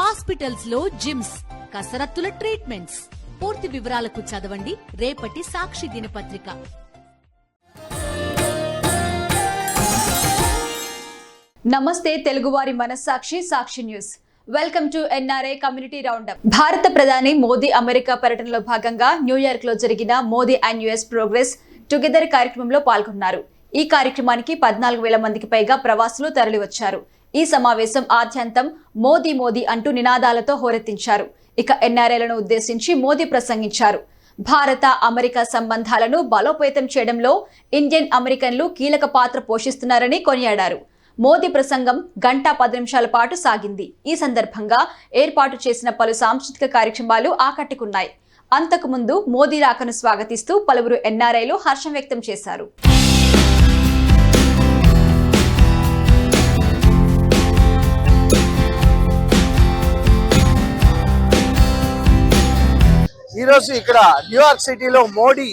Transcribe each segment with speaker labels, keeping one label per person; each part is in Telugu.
Speaker 1: హాస్పిటల్స్ లో జిమ్స్, కసరత్తుల ట్రీట్మెంట్స్. పూర్తి వివరాలకు చదవండి రేపటి సాక్షి దినపత్రిక.
Speaker 2: నమస్తే తెలుగువారి మనస్సాక్షి Sakshi news. Welcome to NRI community roundup. భారత ప్రధాని మోదీ అమెరికా పర్యటనలో భాగంగా న్యూయార్క్ లో జరిగిన Modi and US progress together కార్యక్రమంలో పాల్గొన్నారు. ఈ కార్యక్రమానికి 14,000 మందికి పైగా ప్రవాసులు తరలివచ్చారు. ఈ సమావేశం ఆద్యంతం మోదీ మోదీ అంటూ నినాదాలతో హోరెత్తించారు. ఇక ఎన్ఆర్ఐలను ఉద్దేశించి మోదీ ప్రసంగించారు. భారత అమెరికా సంబంధాలను బలోపేతం చేయడంలో ఇండియన్ అమెరికన్లు కీలక పాత్ర పోషిస్తున్నారని కొనియాడారు. మోదీ ప్రసంగం 1:10 నిమిషాల పాటు సాగింది. ఈ సందర్భంగా ఏర్పాటు చేసిన పలు సాంస్కృతిక కార్యక్రమాలు ఆకట్టుకున్నాయి. అంతకుముందు మోదీ రాకను స్వాగతిస్తూ పలువురు ఎన్ఆర్ఐలు హర్షం వ్యక్తం చేశారు.
Speaker 3: ఈరోజు ఇక్కడ న్యూయార్క్ సిటీలో మోడీ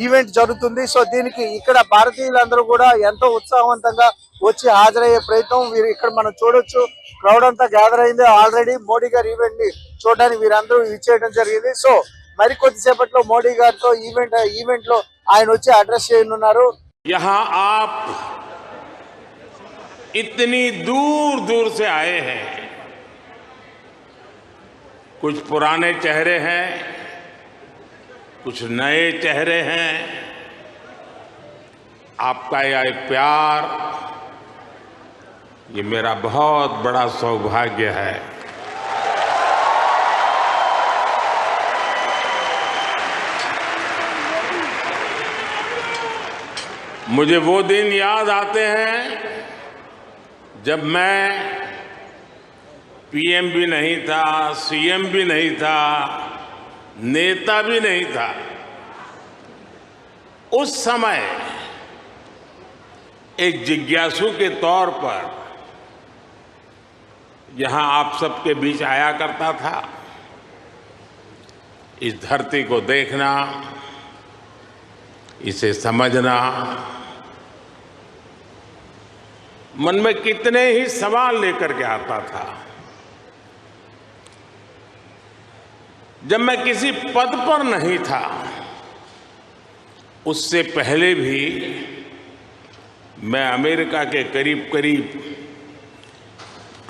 Speaker 3: ఈవెంట్ జరుగుతుంది. సో దీనికి ఇక్కడ భారతీయులందరూ కూడా ఎంతో ఉత్సాహవంతంగా వచ్చి హాజరయ్యే ప్రయత్నం ఇక్కడ మనం చూడొచ్చు. క్రౌడ్ అంతా గ్యాదర్ అయింది. ఆల్రెడీ మోడీ గారి ఈవెంట్ ని చూడడానికి వీరందరూ ఇచ్చేయడం జరిగింది. సో మరి కొద్దిసేపట్లో మోడీ గారితో ఈవెంట్ లో ఆయన వచ్చి అడ్రస్ చేయనున్నారు.
Speaker 4: यहाँ आप इतनी दूर दूर से आए हैं, कुछ पुराने चेहरे हैं, कुछ नए चेहरे हैं. आपका यह प्यार, ये मेरा बहुत बड़ा सौभाग्य है. मुझे वो दिन याद आते हैं जब मैं पीएम भी नहीं था, सीएम भी नहीं था, नेता भी नहीं था. उस समय एक जिज्ञासु के तौर पर यहां आप सबके बीच आया करता था. इस धरती को देखना, इसे समझना, मन में कितने ही सवाल लेकर के आता था. जब मैं किसी पद पर नहीं था, उससे पहले भी मैं अमेरिका के करीब करीब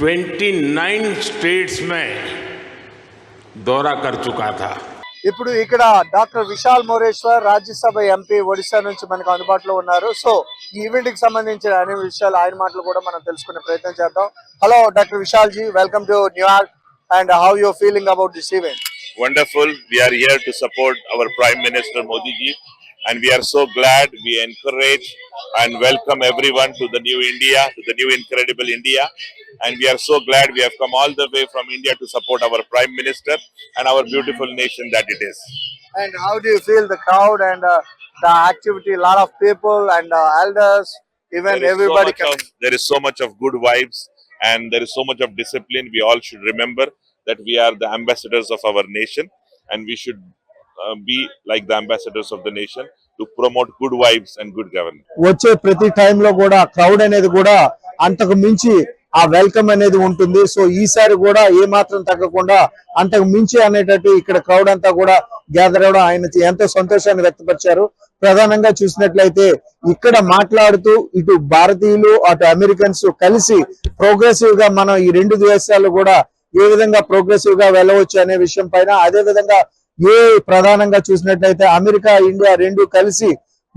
Speaker 4: 29 स्टेट्स में दौरा कर चुका था.
Speaker 3: ఇప్పుడు ఇక్కడ డాక్టర్ విశాల్ మోరేశ్వర్ రాజ్యసభ ఎంపీ ఒడిశా నుంచి మనకు అందుబాటులో ఉన్నారు. సో ఈ ఈవెంట్ కి సంబంధించిన అనే విషయాలు ఆయన మాటలు కూడా మనం తెలుసుకునే ప్రయత్నం చేద్దాం. Hello doctor Vishal ji, welcome to New York. And how you feeling about this event?
Speaker 5: Wonderful. We are here to support our Prime Minister Modi ji, and we are so glad. We encourage and welcome everyone to the new India, to the new incredible India, and we are so glad we have come all the way from India to support our Prime Minister and our beautiful nation that it is.
Speaker 3: And how do you feel the crowd and the activity? A lot of people and elders, even everybody coming.
Speaker 5: There is so much of good vibes and there is so much of discipline. We all should remember that we are the ambassadors of our nation, and we should be like the ambassadors of the nation to promote good vibes and good governance.
Speaker 3: వచ్చే ప్రతి టైం లో కూడా క్రౌడ్ అనేది కూడా అంతకు మించి ఆ వెల్కమ్ అనేది ఉంటుంది. సో ఈసారి కూడా ఏ మాత్రం తగ్గకుండా అంతకు మించి అనేటట్టు ఇక్కడ క్రౌడ్ అంతా కూడా గ్యాదర్ అవడం ఆయన ఎంతో సంతోషాన్ని వ్యక్తపరిచారు. ప్రధానంగా చూసినట్లయితే ఇక్కడ మాట్లాడుతూ ఇటు భారతీయులు అటు అమెరికన్స్ కలిసి ప్రోగ్రెసివ్ గా మనం ఈ రెండు దేశాలు కూడా ఏ విధంగా ప్రోగ్రెసివ్ గా వెళ్ళవచ్చు అనే విషయం పైన, అదే విధంగా ప్రధానంగా చూసినట్లయితే అమెరికా ఇండియా రెండు కలిసి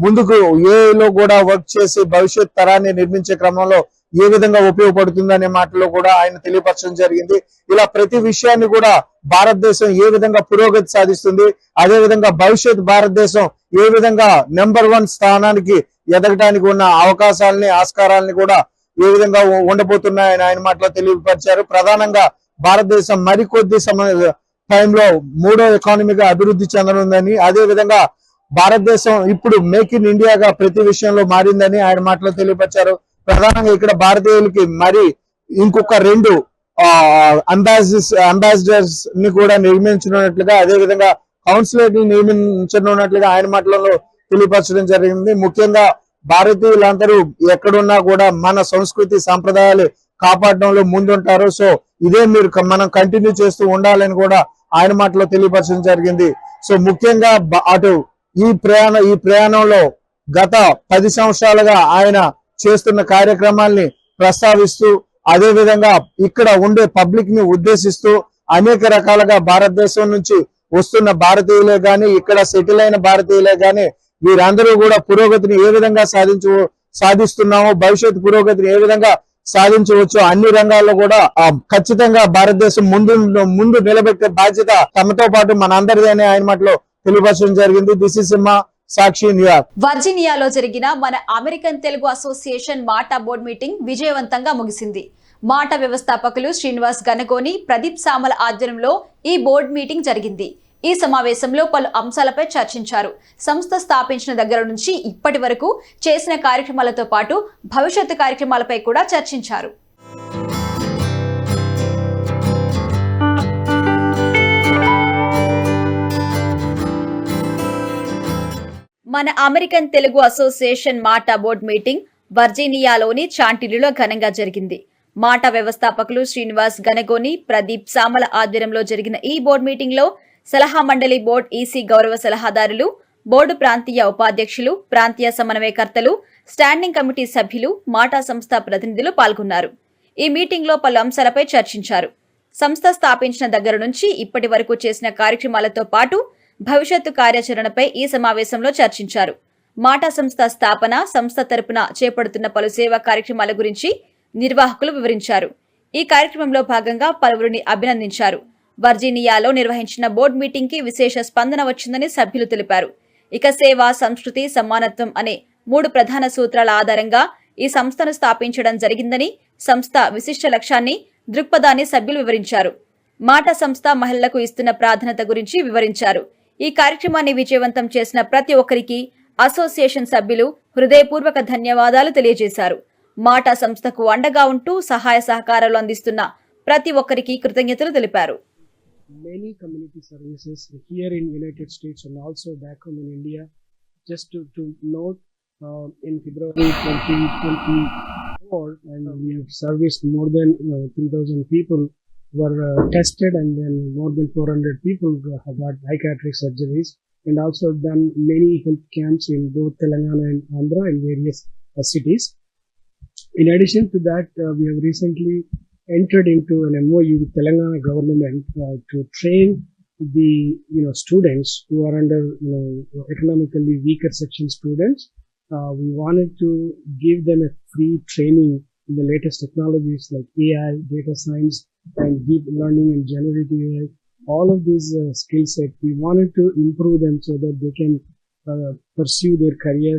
Speaker 3: ముందుకు ఏలో కూడా వర్క్ చేసి భవిష్యత్ తరాన్ని నిర్మించే క్రమంలో ఏ విధంగా ఉపయోగపడుతుందనే మాటలో కూడా ఆయన తెలియపరచడం జరిగింది. ఇలా ప్రతి విషయాన్ని కూడా భారతదేశం ఏ విధంగా పురోగతి సాధిస్తుంది, అదే విధంగా భవిష్యత్ భారతదేశం ఏ విధంగా నెంబర్ 1 స్థానానికి ఎదగడానికి ఉన్న అవకాశాలని ఆస్కారాలని కూడా ఏ విధంగా ఉండబోతున్నాయని ఆయన మాటలో తెలియపరిచారు. ప్రధానంగా భారతదేశం మరికొద్ది టైంలో 3వ ఎకానమీగా అభివృద్ధి చెందనుందని, అదే విధంగా భారతదేశం ఇప్పుడు మేక్ ఇన్ ఇండియాగా ప్రతి విషయంలో మారిందని ఆయన మాటలో తెలియపరిచారు. ప్రధానంగా ఇక్కడ భారతీయులకి మరి ఇంకొక 2 అంబాసిడర్స్ ని కూడా నిర్మించనున్నట్లుగా, అదే విధంగా కౌన్సిలేట్ ని నిర్మించనున్నట్లుగా ఆయన మాటలలో తెలియపరచడం జరిగింది. ముఖ్యంగా భారతీయులందరూ ఎక్కడున్నా కూడా మన సంస్కృతి సంప్రదాయాలు కాపాడడంలో ముందుంటారు. సో ఇదే మీరు మనం కంటిన్యూ చేస్తూ ఉండాలని కూడా ఆయన మాటలో తెలియపరచడం జరిగింది. సో ముఖ్యంగా అటు ఈ ప్రయాణంలో గత 10 సంవత్సరాలుగా ఆయన చేస్తున్న కార్యక్రమాల్ని ప్రస్తావిస్తూ, అదే విధంగా ఇక్కడ ఉండే పబ్లిక్ ని ఉద్దేశిస్తూ అనేక రకాలుగా భారతదేశం నుంచి వస్తున్న భారతీయులే గాని, ఇక్కడ సెటిల్ అయిన భారతీయులే గాని, వీరందరూ కూడా పురోగతిని ఏ విధంగా సాధిస్తున్నామో, భవిష్యత్ పురోగతిని ఏ విధంగా సాధించవచ్చు, అన్ని రంగాల్లో కూడా ఖచ్చితంగా భారతదేశం ముందు నిలబెట్టే బాధ్యత తమతో పాటు మన అందరిదని ఆయన మాటలో తెలియపరచడం జరిగింది. This is Simha, Sakshi, New York.
Speaker 2: వర్జీనియాలో జరిగిన మన American Telugu association MATA board meeting విజయవంతంగా ముగిసింది. మాటా వ్యవస్థాపకులు శ్రీనివాస్ గనగోని, ప్రదీప్ సామల ఆధ్వర్యంలో ఈ బోర్డు మీటింగ్ జరిగింది. ఈ సమావేశంలో పలు అంశాలపై చర్చించారు. సంస్థ స్థాపించిన దగ్గర నుంచి ఇప్పటి వరకు చేసిన కార్యక్రమాలతో పాటు భవిష్యత్తు కార్యక్రమాలపై కూడా చర్చించారు. మన American Telugu association MATA board meeting వర్జీనియాలోని చాంటిలీలో ఘనంగా జరిగింది. మాటా వ్యవస్థాపకులు శ్రీనివాస్ గనగోని, ప్రదీప్ సామల ఆధ్వర్యంలో జరిగిన ఈ బోర్డు మీటింగ్ లో సలహా మండలి బోర్డు ఈసీ గౌరవ సలహాదారులు, బోర్డు ప్రాంతీయ ఉపాధ్యక్షులు, ప్రాంతీయ సమన్వయకర్తలు, స్టాండింగ్ కమిటీ సభ్యులు, మాటా సంస్థ ప్రతినిధులు పాల్గొన్నారు. ఈ మీటింగ్ లో పలు అంశాలపై చర్చించారు. సంస్థ స్థాపించిన దగ్గర నుంచి ఇప్పటి వరకు చేసిన కార్యక్రమాలతో పాటు భవిష్యత్తు కార్యాచరణపై ఈ సమావేశంలో చర్చించారు. మాటా సంస్థ స్థాపన, సంస్థ తరపున చేపడుతున్న పలు సేవా కార్యక్రమాల గురించి నిర్వాహకులు వివరించారు. ఈ కార్యక్రమంలో భాగంగా పలువురిని అభినందించారు. వర్జీనియాలో నిర్వహించిన బోర్డు మీటింగ్ కి విశేష స్పందన వచ్చిందని సభ్యులు తెలిపారు. ఇక సేవ, సంస్కృతి, సమానత్వం అనే 3 ప్రధాన సూత్రాల ఆధారంగా ఈ సంస్థను స్థాపించడం జరిగిందని, సంస్థ విశిష్ట లక్ష్యాన్ని, దృక్పథాన్ని సభ్యులు వివరించారు. మాటా సంస్థ మహిళలకు ఇస్తున్న ప్రాధాన్యత గురించి వివరించారు. ఈ కార్యక్రమాన్ని విజయవంతం చేసిన ప్రతి ఒక్కరికి అసోసియేషన్ సభ్యులు హృదయపూర్వక ధన్యవాదాలు తెలియజేశారు. మాటా సంస్థకు అండగా ఉంటూ సహాయ సహకారాలు అందిస్తున్న ప్రతి ఒక్కరికి కృతజ్ఞతలు తెలిపారు.
Speaker 6: Many community services here in United States and also back home in India. Just to note, in February 2024, and we have serviced more than 3,000 people were tested, and then more than 400 people have got psychiatric surgeries, and also done many health camps in both Telangana and Andhra in various cities. In addition to that, we have recently entered into an MOU with Telangana government to train the students who are under economically weaker section students. We wanted to give them a free training in the latest technologies like AI, data science, and deep learning and generative AI. All of these skill sets, we wanted to improve them so that they can pursue their career,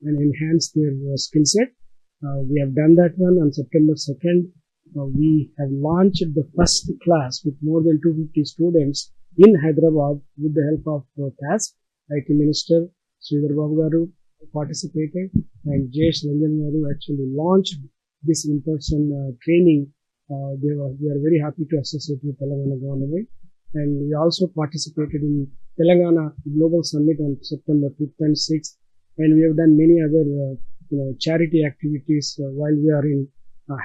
Speaker 6: and enhance their skill set. We have done that one on September 2nd. We have launched the first class with more than 250 students in Hyderabad with the help of TASC. IT Minister Sridhar Babu Garu participated, and Jayesh Ranjan Garu actually launched this in-person training. We are very happy to associate with Telangana government, and we also participated in Telangana Global Summit on September 5th and 6th, and we have done many other charity activities while we are in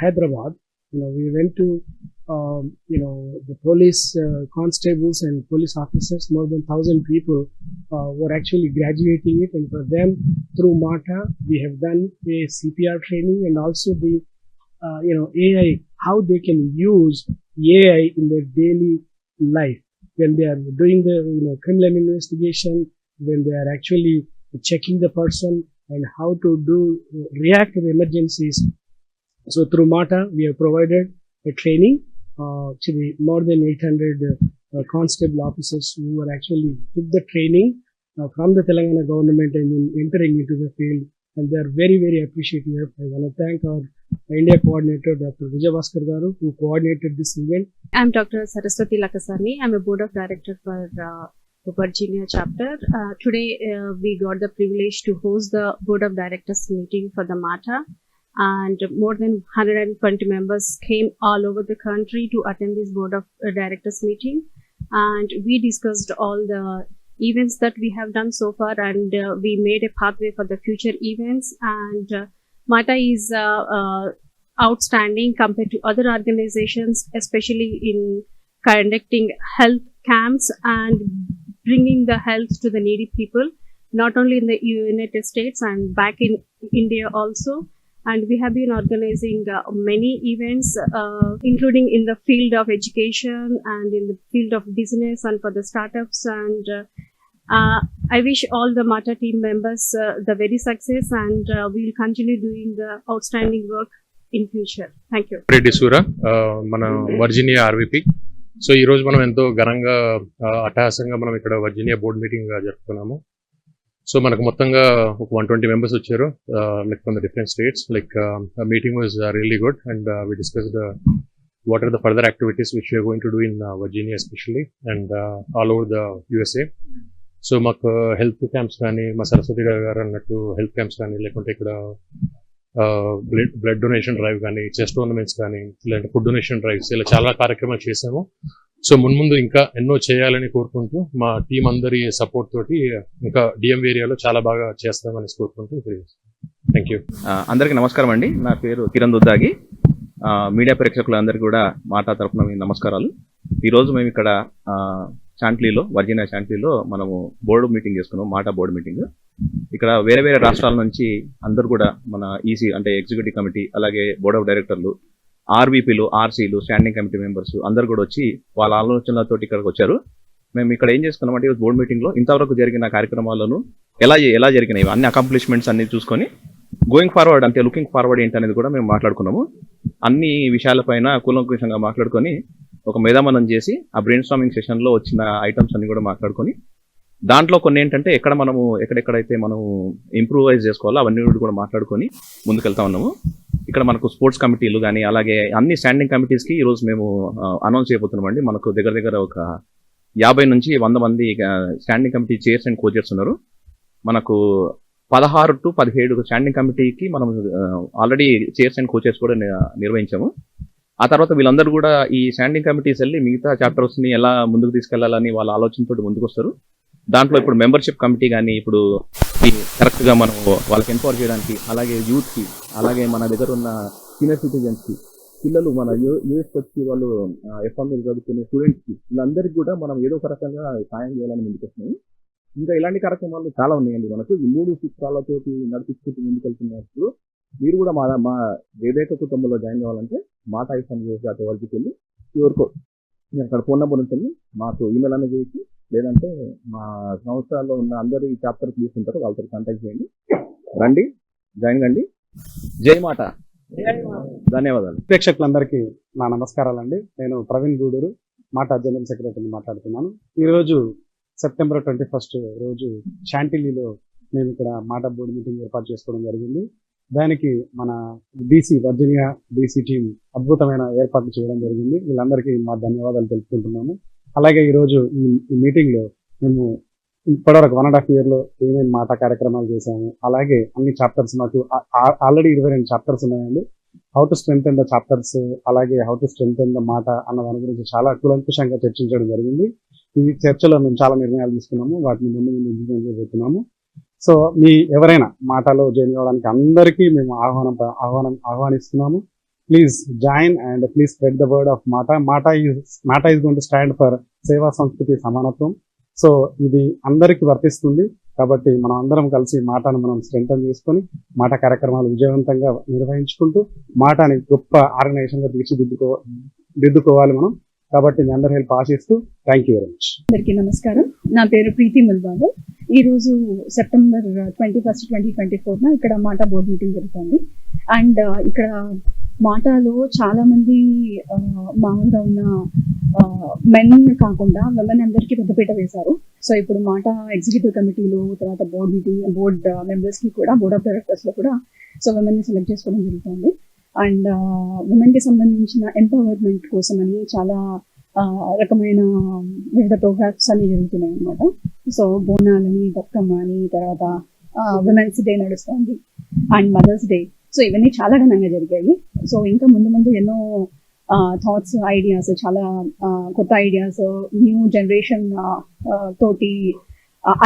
Speaker 6: Hyderabad. We went to the police constables and police officers. More than 1,000 people were actually graduating it, and for them through MATA we have done a CPR training, and also the AI, how they can use AI in their daily life when they are doing the criminal investigation, when they are actually checking the person, and how to react to the emergencies. So through MATA, we have provided a training to the more than 800 constable officers who are actually took the training from the Telangana government and entering into the field, and they are very, very appreciative. I want to thank our India coordinator, Dr. Vijay Bhaskar Garu, who coordinated this event.
Speaker 7: I'm Dr. Saraswati Lakasani. I'm a board of director for the Virginia chapter. Today we got the privilege to host the board of directors meeting for the MATA, and more than 120 members came all over the country to attend this board of directors meeting, and we discussed all the events that we have done so far, and we made a pathway for the future events. And MATA is outstanding compared to other organizations, especially in conducting health camps and bringing the health to the needy people, not only in the United States and back in India also. And we have been organizing many events, including in the field of education and in the field of business and for the startups. And I wish all the MATA team members the very success, and we will continue doing the outstanding work in future. Thank you.
Speaker 8: Reddy సూర మన వర్జీనియా ఆర్విపి. సో ఈ రోజు మనం ఎంతో ఘనంగా అట్టహాసంగా మనం ఇక్కడ వర్జీనియా బోర్డ్ మీటింగ్ జరుపుకున్నాము. సో మనకు మొత్తంగా ఒక 120 మెంబర్స్ వచ్చారు, like from the different states. Like meeting was really good and we discussed what are the further activities which we are going to do in Virginia especially and all over the USA. So మాకు హెల్త్ క్యాంప్స్ కానీ, మా సరస్వతి గారు అన్నట్టు హెల్త్ క్యాంప్స్ కానీ, లేకుంటే ఇక్కడ బ్లడ్ డొనేషన్ డ్రైవ్ కానీ, చెస్ టోర్నమెంట్స్ కానీ, లేదంటే ఫుడ్ డొనేషన్ డ్రైవ్స్, ఇలా చాలా కార్యక్రమాలు చేసాము. సో మున్ముందు ఇంకా ఎన్నో చేయాలని కోరుకుంటూ మా టీం అందరి సపోర్ట్ తోటి ఇంకా డిఎం ఏరియాలో చాలా బాగా చేస్తామని కోరుకుంటూ థ్యాంక్ యూ.
Speaker 9: అందరికీ నమస్కారం అండి. నా పేరు కిరణ్ దుద్దాగి. మీడియా ప్రేక్షకులందరికీ కూడా మాటా తరఫున నమస్కారాలు. ఈరోజు మేము ఇక్కడ చాంట్లీలో, వర్జీనియా చాంట్లీలో మనము బోర్డు మీటింగ్ చేసుకున్నాం, మాటా బోర్డు మీటింగ్. ఇక్కడ వేరే వేరే రాష్ట్రాల నుంచి అందరు కూడా మన ఈసీ అంటే ఎగ్జిక్యూటివ్ కమిటీ, అలాగే బోర్డ్ ఆఫ్ డైరెక్టర్లు, ఆర్వీపీలు, ఆర్సీలు, స్టాండింగ్ కమిటీ మెంబర్స్ అందరు కూడా వచ్చి వాళ్ళ ఆలోచనలతో ఇక్కడికి వచ్చారు. మేము ఇక్కడ ఏం చేసుకున్నామంటే ఈరోజు బోర్డు మీటింగ్లో ఇంతవరకు జరిగిన కార్యక్రమాలను ఎలా జరిగినాయి, అన్ని అకాంప్లిష్మెంట్స్ అన్ని చూసుకొని గోయింగ్ ఫార్వర్డ్ అంటే లుకింగ్ ఫార్వర్డ్ ఏంటి అనేది కూడా మేము మాట్లాడుకున్నాము. అన్ని విషయాలపైన కూలంకుషంగా మాట్లాడుకొని ఒక మేధామనం చేసి ఆ బ్రెయిన్ స్టార్మింగ్ సెషన్లో వచ్చిన ఐటమ్స్ అన్ని కూడా మాట్లాడుకొని దాంట్లో కొన్ని ఏంటంటే ఎక్కడెక్కడైతే మనం ఇంప్రూవైజ్ చేసుకోవాలో అవన్నీ కూడా మాట్లాడుకొని ముందుకెళ్తా ఉన్నాము. ఇక్కడ మనకు స్పోర్ట్స్ కమిటీలు కానీ, అలాగే అన్ని స్టాండింగ్ కమిటీస్కి ఈరోజు మేము అనౌన్స్ చేయబోతున్నామండి. మనకు దగ్గర ఒక 50 నుంచి 100 మంది standing committee chairs and coaches ఉన్నారు. మనకు 16 to 17 స్టాండింగ్ కమిటీకి మనం ఆల్రెడీ చైర్స్ అండ్ కోచెస్ కూడా నిర్వహించాము. ఆ తర్వాత వీళ్ళందరూ కూడా ఈ స్టాండింగ్ కమిటీస్ వెళ్ళి మిగతా చాప్టర్స్ని ఎలా ముందుకు తీసుకెళ్లాలని వాళ్ళ ఆలోచనతో ముందుకు వస్తారు. దాంట్లో ఇప్పుడు మెంబర్షిప్ కమిటీ కానీ ఇప్పుడు కరెక్ట్గా మనం వాళ్ళకి ఎంపవర్ చేయడానికి, అలాగే యూత్కి, అలాగే మన దగ్గర ఉన్న సీనియర్ సిటిజన్స్కి, పిల్లలు మన యూఎస్కి వచ్చి వాళ్ళు ఎఫ్ఎంఏ చదువుకునే స్టూడెంట్స్కి, వీళ్ళందరికీ కూడా మనం ఏదో ఒక రకంగా సాయం చేయాలని ముందుకు వస్తున్నాము. ఇంకా ఇలాంటి కార్యక్రమాలు చాలా ఉన్నాయండి. మనకు ఈ 3 సూత్రాలతోటి నడిపించుకుంటూ ముందుకెళ్తున్నప్పుడు మీరు కూడా మా ఏదైతే కుటుంబంలో జాయిన్ కావాలంటే MATA.orgకి వెళ్ళి ఎవరికో మీరు అక్కడ ఫోన్ నెంబర్ ఉంటుంది, మాకు ఈమెయిల్ అనేది చేయొచ్చు, లేదంటే మా సంవత్సరాల్లో ఉన్న అందరి చాప్టర్స్ తీసుకుంటారు, వాళ్ళతో కాంటాక్ట్ చేయండి. రండి, జాయిన్ కండి. జై మాటా. ధన్యవాదాలు.
Speaker 6: ప్రేక్షకులందరికీ నా నమస్కారాలండి. నేను ప్రవీణ్ గూడూరు, మాటా జనరల్ సెక్రటరీని మాట్లాడుతున్నాను. ఈరోజు సెప్టెంబర్ 21 రోజు షాంటిలీలో మేము ఇక్కడ మాటా బోర్డు మీటింగ్ ఏర్పాటు చేసుకోవడం జరిగింది. దానికి మన వర్జీనియా డీసీ టీం అద్భుతమైన ఏర్పాట్లు చేయడం జరిగింది. వీళ్ళందరికీ మా ధన్యవాదాలు తెలుపుకుంటున్నాము. అలాగే ఈరోజు ఈ మీటింగ్లో మేము ఇప్పటివరకు 1.5 yearలో ఏమేమి మాటా కార్యక్రమాలు చేశాము, అలాగే అన్ని చాప్టర్స్ మాకు ఆల్రెడీ 22 చాప్టర్స్ ఉన్నాయండి. How to strengthen the chapters, అలాగే హౌ టు స్ట్రెంగ్థెన్ ద మాటా అన్న దాని గురించి చాలా కూలంకుషంగా చర్చించడం జరిగింది. ఈ చర్చలో మేము చాలా నిర్ణయాలు తీసుకున్నాము, వాటిని ముందు ఇంప్లిమెంట్ చేయబోతున్నాము. సో ఎవరైనా మాటాలో జాయిన్ కావడానికి అందరికీ మేము ఆహ్వానిస్తున్నాము. Please join and please spread the word of MATA. MATA is going to stand for seva, sanskriti, సమానత్వం. సో ఇది అందరికీ వర్తిస్తుంది. కాబట్టి మనం అందరం కలిసి మాటాను మనం స్ట్రెంగ్థెన్ చేసుకొని మాటా కార్యక్రమాలు విజయవంతంగా నిర్వహించుకుంటూ మాటాని గొప్ప ఆర్గనైజేషన్గా తీర్చిదిద్దుకోవాలి మనం. కాబట్టి మీ అందరి హెల్ప్ ఆశిస్తూ థ్యాంక్ యూ వెరీ మచ్.
Speaker 10: అందరికీ నమస్కారం. నా పేరు ప్రీతి ముల్బాగల్. ఈరోజు సెప్టెంబర్ 21, 2024 ఇక్కడ మాటా బోర్డ్ మీటింగ్ జరుగుతుంది. అండ్ ఇక్కడ మాటాలో చాలా మంది మామూలుగా ఉన్న మెన్ కాకుండా విమెన్ అందరికీ పెద్దపీట వేశారు. సో ఇప్పుడు మాటా ఎగ్జిక్యూటివ్ కమిటీలో, తర్వాత బోర్డ్ మెంబర్స్ కి కూడా, బోర్డ్ ఆఫ్ డైరెక్టర్స్ లో కూడా సో విమెన్ ని సెలెక్ట్ చేసుకోవడం జరుగుతుంది. అండ్ ఉమెన్ కి సంబంధించిన ఎంపవర్మెంట్ కోసం అని చాలా రకమైన వివిధ ప్రోగ్రామ్స్ అన్ని జరుగుతున్నాయి అన్నమాట. సో బోనాలని, బతుకమ్మ అని, తర్వాత విమెన్స్ డే నడుస్తుంది అండ్ మదర్స్ డే. సో ఇవన్నీ చాలా ఘనంగా జరిగాయి. సో ఇంకా ముందు ఎన్నో థాట్స్, ఐడియాస్, చాలా కొత్త ఐడియాస్ న్యూ జనరేషన్ తోటి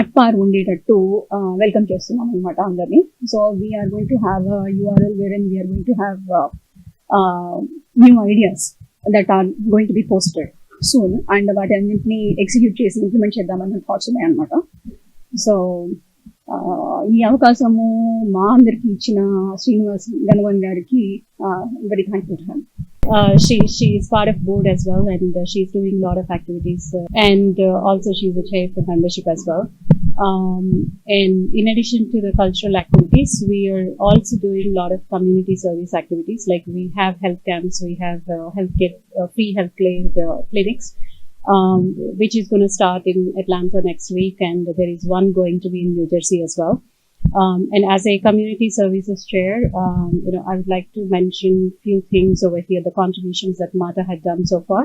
Speaker 10: అట్పార్ ఉండేటట్టు వెల్కమ్ చేస్తున్నాం అనమాట అందరినీ. So we are going to have URL wherein we are going to have new ideas that are going to be posted soon, and వాటి అన్నింటినీ ఎగ్జిక్యూట్ చేసి ఇంప్లిమెంట్ చేద్దామన్న థాట్స్ ఉన్నాయి అన్నమాట. సో ఈ అవకాశము మా అందరికి ఇచ్చిన శ్రీనివాస్ గణవన్ గారికి very thankful to him. She is part of board as well, and she's doing a lot of activities, and also she's a chair for membership as well. And in addition to the cultural activities, we are also doing a lot of community service activities, like we have health camps, we have free health clinics, which is going to start in Atlanta next week, and there is one going to be in New Jersey as well. And as a community services chair, I would like to mention few things over here, the contributions that MATA had done so far.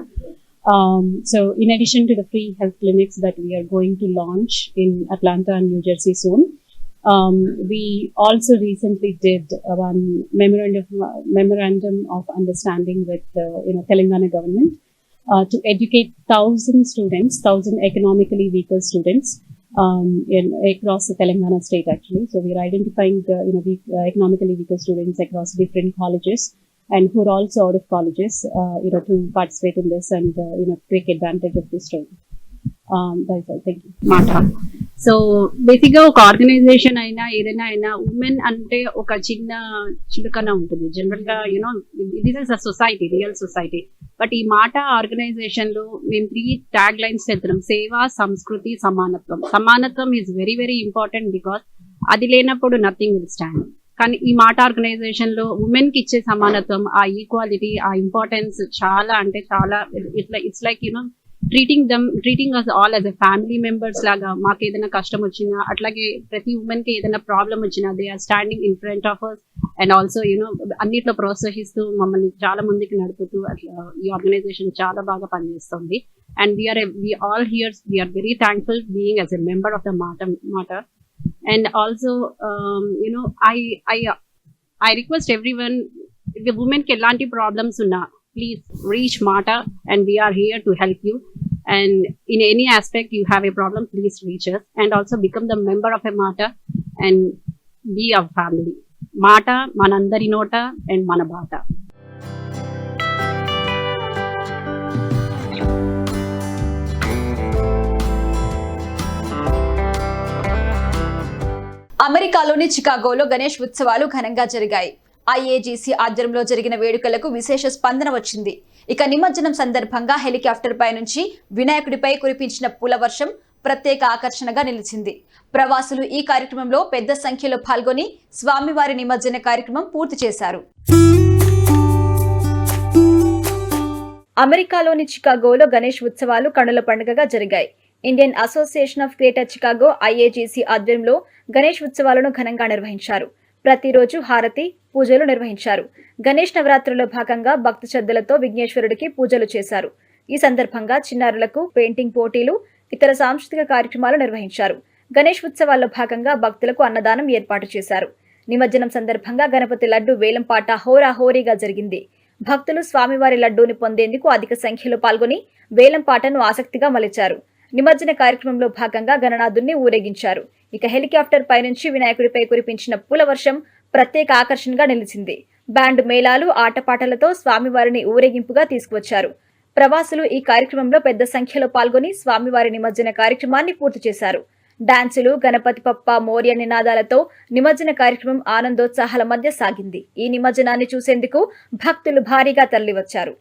Speaker 10: So in addition to the free health clinics that we are going to launch in Atlanta and New Jersey soon, we also recently did one memorandum of understanding with Telangana government to educate 1,000 economically weaker students across the Telangana state actually. So we are identifying economically weaker students across different colleges and who are also out of colleges to participate in this and take advantage of this training. That's all. Thank you.
Speaker 7: MATA. So basic గా ఒక ఆర్గనైజేషన్ అయినా ఏదైనా అయినా ఉమెన్ అంటే ఒక చిలుకన ఉంటుంది జనరల్ గా this is a society, real society. But ఈ MATA ఆర్గనైజేషన్ లో మేము 3 ట్యాగ్ లైన్స్ చెప్తున్నాం: సేవ, సంస్కృతి, సమానత్వం. సమానత్వం is very very important because అది లేనప్పుడు నథింగ్ విల్ స్టాండ్. కానీ ఈ MATA ఆర్గనైజేషన్ లో ఉమెన్ కి ఇచ్చే సమానత్వం, ఆ ఈక్వాలిటీ, ఆ ఇంపార్టెన్స్ చాలా అంటే చాలా it's like treating us all as a family members లాగా. మాకు ఏదైనా కష్టం వచ్చినా, అట్లాగే ప్రతి ఉమెన్ కి ఏదైనా ప్రాబ్లం వచ్చినా they are standing in front of us and also అన్నిట్లో ప్రోత్సహిస్తూ మమ్మల్ని చాలా ముందుకు నడుపుతూ అట్లా ఈ ఆర్గనైజేషన్ చాలా బాగా పనిచేస్తుంది. And we all here, we are very thankful being as a member of the MATA. And also I request everyone, if the women ki elanti problems unna, please reach MATA and we are here to help you. And in any aspect you have a problem, please reach us and also become the member of a MATA and be a family. MATA manandari nota and mana bata.
Speaker 2: అమెరికాలోని చికాగోలో గణేష్ ఉత్సవాలు ఘనంగా జరిగాయి. ఐఏజీసీ ఆధ్వర్యంలో జరిగిన వేడుకలకు విశేష స్పందన వచ్చింది. ఇక నిమజ్జనం సందర్భంగా హెలికాప్టర్ పై నుంచి వినాయకుడిపై కురిపించిన పూల వర్షం ప్రత్యేక ఆకర్షణగా నిలిచింది. ప్రవాసులు ఈ కార్యక్రమంలో పెద్ద సంఖ్యలో పాల్గొని స్వామివారి నిమజ్జన కార్యక్రమం పూర్తి చేశారు. అమెరికాలోని చికాగోలో గణేష్ ఉత్సవాలు కనుల పండుగగా జరిగాయి. Indian association of greater Chicago IAGC ఆధ్వర్యంలో గణేష్ ఉత్సవాలను ఘనంగా నిర్వహించారు. ప్రతిరోజు హారతి పూజలు నిర్వహించారు. గణేష్ నవరాత్రుల్లో భాగంగా భక్తి శ్రద్ధలతో విఘ్నేశ్వరుడికి పూజలు చేశారు. ఈ సందర్భంగా చిన్నారులకు పెయింటింగ్ పోటీలు, ఇతర సాంస్కృతిక కార్యక్రమాలు నిర్వహించారు. గణేష్ ఉత్సవాల్లో భాగంగా భక్తులకు అన్నదానం ఏర్పాటు చేశారు. నిమజ్జనం సందర్భంగా గణపతి లడ్డు వేలంపాట హోరాహోరీగా జరిగింది. భక్తులు స్వామివారి లడ్డూని పొందేందుకు అధిక సంఖ్యలో పాల్గొని వేలంపాటను ఆసక్తిగా మలిచారు. నిమజ్జన కార్యక్రమంలో భాగంగా గణనాథుణ్ణి ఊరేగించారు. ఇక హెలికాప్టర్ పైనుంచి వినాయకుడిపై కురిపించిన పూల వర్షం ప్రత్యేక ఆకర్షణగా నిలిచింది. బ్యాండ్ మేళాలు, ఆటపాటలతో స్వామివారిని ఊరేగింపుగా తీసుకువచ్చారు. ప్రవాసులు ఈ కార్యక్రమంలో పెద్ద సంఖ్యలో పాల్గొని స్వామివారి నిమజ్జన కార్యక్రమాన్ని పూర్తి చేశారు. డాన్సులు, గణపతి పప్ప మోర్య నినాదాలతో నిమజ్జన కార్యక్రమం ఆనందోత్సాహాల మధ్య సాగింది. ఈ నిమజ్జనాన్ని చూసేందుకు భక్తులు భారీగా తరలివచ్చారు.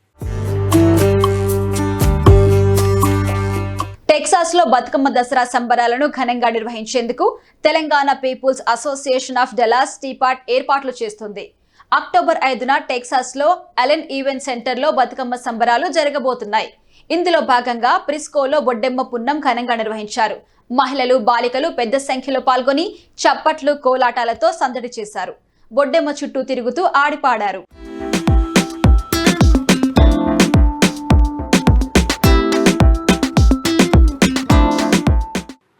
Speaker 2: టెక్సాస్ లో బతుకమ్మ దసరా సంబరాలను ఘనంగా నిర్వహించేందుకు Telangana people's association of Dallas TPAD ఏర్పాట్లు చేస్తుంది. అక్టోబర్ 5న టెక్సాస్ లో అలెన్ ఈవెంట్ సెంటర్ లో బతుకమ్మ సంబరాలు జరగబోతున్నాయి. ఇందులో భాగంగా ప్రిస్కోలో బొడ్డెమ్మ పున్నం ఘనంగా నిర్వహించారు. మహిళలు, బాలికలు పెద్ద సంఖ్యలో పాల్గొని చప్పట్లు, కోలాటాలతో సందడి చేశారు. బొడ్డెమ్మ చుట్టూ తిరుగుతూ ఆడిపాడారు.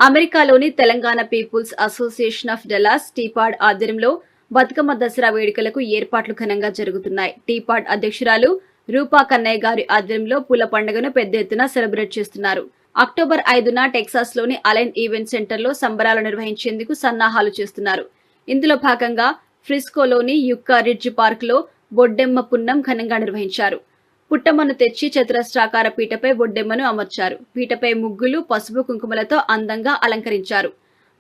Speaker 2: అమెరికాలోని Telangana people's association of Dallas TPAD ఆధ్వర్యంలో బతుకమ్మ దసరా వేడుకలకు ఏర్పాట్లు ఘనంగా జరుగుతున్నాయి. టీపాడ్ అధ్యక్షురాలు రూపా కన్నయ్య గారి ఆధ్వర్యంలో పూల పండుగను పెద్ద ఎత్తున సెలబ్రేట్ చేస్తున్నారు. అక్టోబర్ 5న టెక్సాస్ లోని అలెన్ ఈవెంట్ సెంటర్ లో సంబరాలు నిర్వహించేందుకు సన్నాహాలు చేస్తున్నారు. ఇందులో భాగంగా ఫ్రిస్కోలోని యుక్కా రిడ్జ్ పార్క్ లో బొడ్డెమ్మ పున్నం ఘనంగా నిర్వహించారు. పుట్టమ్మను తెచ్చి చతురస్రాకార పీటపై బొడ్డెమ్మను అమర్చారు. పీటపై ముగ్గులు, పసుపు కుంకుమలతో అందంగా అలంకరించారు.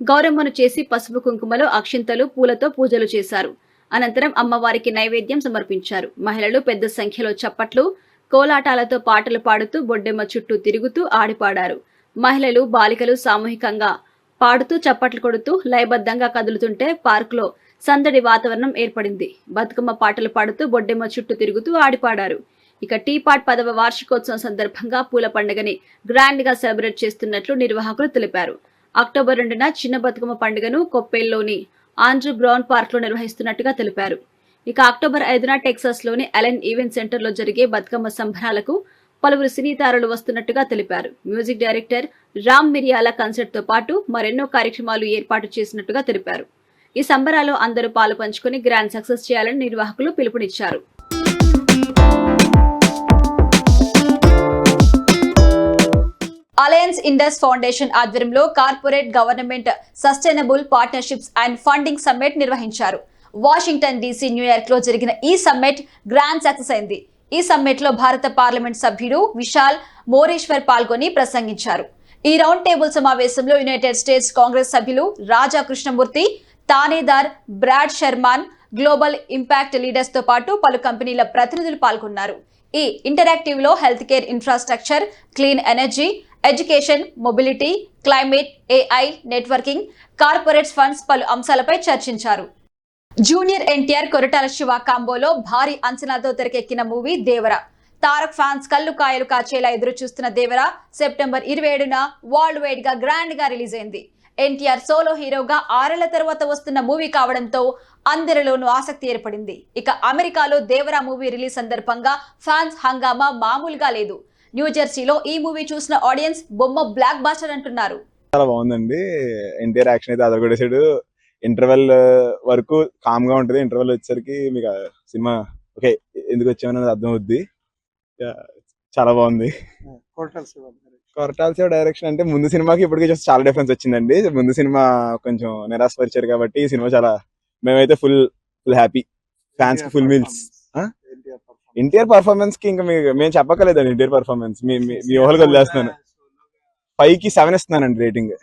Speaker 2: గౌరమ్మను చేసి పసుపు కుంకుమలో అక్షింతలు, పూలతో పూజలు చేశారు. అనంతరం అమ్మవారికి నైవేద్యం సమర్పించారు. మహిళలు పెద్ద సంఖ్యలో చప్పట్లు, కోలాటాలతో పాటలు పాడుతూ బొడ్డెమ్మ చుట్టూ తిరుగుతూ ఆడిపాడారు. మహిళలు, బాలికలు సామూహికంగా పాడుతూ చప్పట్లు కొడుతూ లయబద్ధంగా కదులుతుంటే పార్కులో సందడి వాతావరణం ఏర్పడింది. బతుకమ్మ పాటలు పాడుతూ బొడ్డెమ్మ చుట్టూ తిరుగుతూ ఆడిపాడారు. ఇక టీపాట్ 10వ వార్షికోత్సవం సందర్భంగా పూల పండుగని గ్రాండ్ గా సెలబ్రేట్ చేస్తున్నట్లు నిర్వాహకులు తెలిపారు. అక్టోబర్ 2న చిన్న బతుకమ్మ పండుగను కొప్పేల్లోని ఆండ్రూ బ్రౌన్ పార్క్ లో నిర్వహిస్తున్నట్టుగా తెలిపారు. ఇక అక్టోబర్ 5న టెక్సాస్ లోని అలెన్ ఈవెంట్ సెంటర్ లో జరిగే బతుకమ్మ సంబరాలకు పలువురు సినీ తారలు వస్తున్నట్టుగా తెలిపారు. మ్యూజిక్ డైరెక్టర్ రామ్ మిరియాల కన్సర్ట్ తో పాటు మరెన్నో కార్యక్రమాలు ఏర్పాటు చేసినట్టుగా తెలిపారు. ఈ సంబరాల్లో అందరూ పాలు పంచుకుని గ్రాండ్ సక్సెస్ చేయాలని నిర్వాహకులు పిలుపునిచ్చారు. అలయన్స్ ఇండస్ ఫౌండేషన్ ఆధ్వర్యంలో corporate government sustainable partnerships and funding summit నిర్వహించారు. వాషింగ్టన్ డీసీ, న్యూయార్క్ లో జరిగిన ఈ సమ్మిట్ గ్రాండ్ సక్సెస్ అయింది. ఈ సమ్మిట్ లో భారత పార్లమెంట్ సభ్యుడు విశాల్ మోరేశ్వర్ పాల్గొని ప్రసంగించారు. ఈ రౌండ్ టేబుల్ సమావేశంలో యునైటెడ్ స్టేట్స్ కాంగ్రెస్ సభ్యులు Raja Krishnamoorthi, Thanedar Brad Sherman, global impact leaders తో పాటు పలు కంపెనీల ప్రతినిధులు పాల్గొన్నారు. ఈ ఇంటరాక్టివ్ లో health care infrastructure, clean energy, education, mobility, climate, AI, networking, corporate funds పలు అంశాలపై చర్చించారు. జూనియర్ ఎన్టీఆర్, కొరటాల శివ కాంబోలో భారీ అంచనాతో తెరకెక్కిన మూవీ దేవరా. తారక్ ఫ్యాన్స్ కళ్ళు కాయలు కాచేలా ఎదురు చూస్తున్న దేవరా సెప్టెంబర్ 27న వరల్డ్ వైడ్ గా గ్రాండ్ గా రిలీజ్ అయింది. ఎన్టీఆర్ సోలో హీరోగా 6 ఏళ్ల తర్వాత వస్తున్న మూవీ కావడంతో అందరిలోనూ ఆసక్తి ఏర్పడింది. ఇక అమెరికాలో దేవరా మూవీ రిలీజ్ సందర్భంగా ఫ్యాన్స్ హంగామా మామూలుగా లేదు. న్యూజెర్సీలో ఈ మూవీ చూసిన ఆడియన్స్ బొమ్మ బ్లాక్ బాస్టర్ అంటున్నారు.
Speaker 11: చాలా బాగుందండి. ఎన్టీఆర్ యాక్షన్ అయితే అదొకటేసాడు. ఇంటర్వెల్ వరకు కామ్ గా ఉంటది. ఇంటర్వెల్ వచ్చేసరికి మీకు సినిమా ఓకే ఎందుకు వచ్చామనేది అర్థం అవుద్ది. చాలా బాగుంది. కొరటాల శివ డైరెక్షన్ అంటే ముందు సినిమాకి ఇప్పటికీ చాలా డిఫరెన్స్ వచ్చిందండి. ముందు సినిమా కొంచెం నిరాశపరిచారు కాబట్టి ఈ సినిమా చాలా మేమైతే ఫుల్ హ్యాపీ. ఫ్యాన్స్ కి ఫుల్ మీల్స్. ఎన్టీఆర్ పర్ఫార్మెన్స్ కి ఇంకా మేము చెప్పక్కర్లేదండి. ఎన్టీఆర్ పర్ఫార్మెన్స్ మీ ఊహలకు వదిలేస్తున్నాను. 5కి 7 ఇస్తున్నానండి రేటింగ్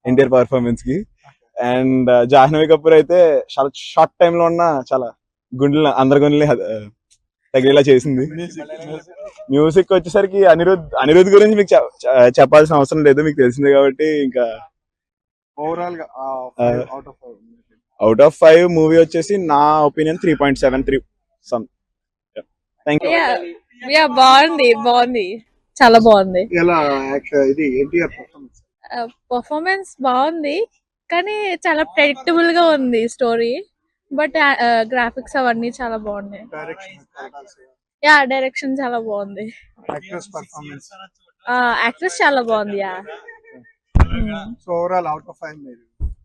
Speaker 11: ఎన్టీఆర్ పర్ఫార్మెన్స్ కి. అండ్ జాహ్నవి కపూర్ అయితే చాలా షార్ట్ టైమ్ లో ఉన్న చాలా అందరి గుండెల్ని తగిలేలా చేసింది. మ్యూజిక్ వచ్చేసరికి అనిరుద్ గురించి మీకు చెప్పాల్సిన అవసరం లేదు, మీకు తెలిసిందే కాబట్టి. ఇంకా ఓవరాల్ గా అవుట్ ఆఫ్ 5 మూవీ వచ్చేసి నా ఒపీనియన్ 3.73 సమ్.
Speaker 12: బాగుంది చాలా బాగుంది. పర్ఫార్మెన్స్ బాగుంది కానీ చాలా ప్రెడిక్టబుల్ గా ఉంది స్టోరీ. బట్ గ్రాఫిక్స్ అవన్నీ చాలా బాగున్నాయి. డైరెక్షన్ చాలా బాగుంది. యాక్ట్రెస్ చాలా బాగుంది.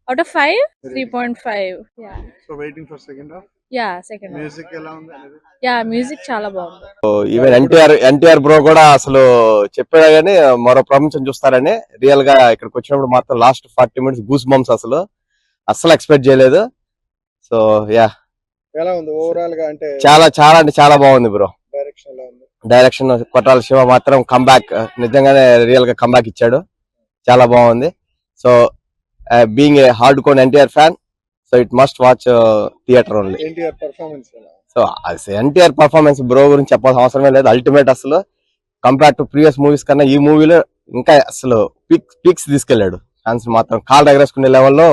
Speaker 12: Out of 5 3.5. సెకండ్ మ్యూజిక్ చాలా బాగుంది.
Speaker 13: ఈవెన్ ఎన్టీఆర్ బ్రో కూడా అసలు చెప్పాడు కానీ మరో ప్రపంచం చూస్తారని రియల్ గా ఇక్కడికి వచ్చినప్పుడు మాత్రం లాస్ట్ 40 minutes గూస్ బంప్స్ అసలు ఎక్స్పెక్ట్ చేయలేదు. సో
Speaker 11: ఎలా ఉంది ఓవరాల్ గా? అంటే
Speaker 13: చాలా అంటే చాలా బాగుంది బ్రో. డైరెక్షన్ కొట్టాల శివ మాత్రం కంబ్యాక్, నిజంగానే రియల్ గా కంబ్యాక్ ఇచ్చాడు. చాలా బాగుంది. So being a hard core NTR fan, so it must watch theatre only. So NTR performance bro గురించి చెప్పాల్సిన అవసరమే లేదు. అల్టిమేట్ అసలు కంపేర్ టు ప్రీవియస్ మూవీస్ కన్నా ఈ మూవీలో ఇంకా అసలు పీక్స్ తీసుకెళ్లాడు. ఫ్యాన్స్ మాత్రం కాల్ ఎగరేసుకునే లెవెల్లో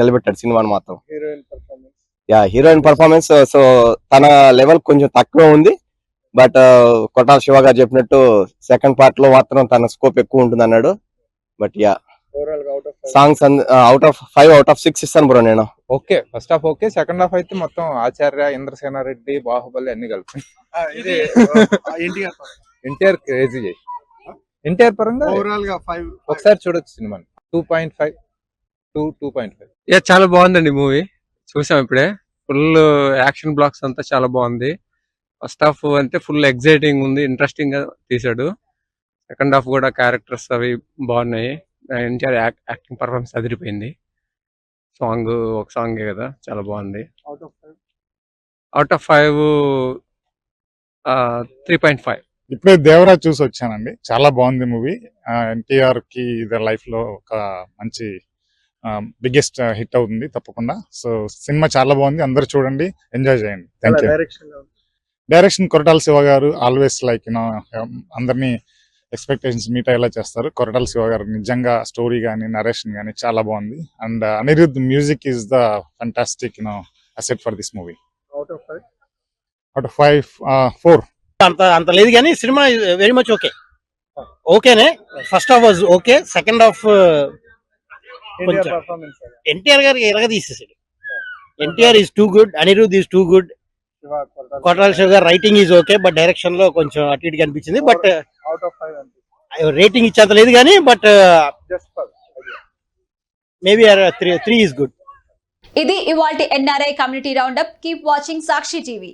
Speaker 13: నిలబెట్టాడు సినిమాని మాత్రం. హీరోయిన్ పర్ఫార్మెన్స్ సో తన లెవెల్ కొంచెం తక్కువ ఉంది. బట్ కొట్టాల శివ గారు చెప్పినట్టు సెకండ్ పార్ట్ లో మాత్రం తన స్కోప్ ఎక్కువ ఉంటుంది అన్నాడు. But songs out of 5 out of 6 ఇస్తాను బ్రో నేను.
Speaker 14: Okay, first half okay, second half అయితే మొత్తం ఆచార్య, ఇంద్రసేనారెడ్డి, బాహుబలి అన్ని కలిపి ఎన్టీఆర్ క్రేజీ చేసి ఎన్టీఆర్ పరంగా ఓవరాల్ గా 5 ఒకసారి చూడొచ్చు సినిమాని. 2.5 2.5.
Speaker 15: చాలా బాగుందండి మూవీ. చూసాం ఇప్పుడే. ఫుల్ యాక్షన్ బ్లాక్స్ అంతా చాలా బాగుంది. ఫస్ట్ హాఫ్ అంటే ఫుల్ ఎగ్జైటింగ్ ఉంది, ఇంట్రెస్టింగ్ గా తీసాడు. సెకండ్ హాఫ్ కూడా క్యారెక్టర్స్ అవి బాగున్నాయి. ఎన్టీఆర్ యాక్టింగ్ పర్ఫార్మెన్స్ అదిరిపోయింది. ఒక సాంగే కదా, చాలా బాగుంది. Out of 5 3.5.
Speaker 16: ఇప్పుడే దేవరాజ్ చూసి వచ్చానండి, చాలా బాగుంది మూవీ. ఎన్టీఆర్ కి ఇది లైఫ్ లో ఒక మంచి బిగ్గెస్ట్ హిట్ అవుతుంది తప్పకుండా. సో సినిమా చాలా బాగుంది, అందరు చూడండి, ఎంజాయ్ చేయండి. Thank you. Direction Koratala Shiva గారు ఆల్వేస్ లైక్ అందరినీ ఎక్స్పెక్టేషన్స్ మీట్ అయ్యేలా చేస్తారు. కొరటాల శివ గారు నిజంగా స్టోరీ కానీ నరేషన్ కానీ చాలా బాగుంది. And Anirudh music is the fantastic asset for this movie. Out of 5 4.
Speaker 17: అంత లేదు కానీ సినిమా వెరీ మచ్ ఓకేనే. First half was okay, second half NTR గారికి ఎలాగ తీసేసాడు. NTR is too good, Anirudh is too good, Koratala Siva గారు writing is okay, but direction లో కొంచెం అటు ఇటుగా అనిపించింది. బట్ రేటింగ్ ఇచ్చేంత లేదు కానీ బట్ మేబీ 3 ఈజ్ గుడ్.
Speaker 2: ఇది ఇవాల్టి NRI community roundup. Keep watching Sakshi TV.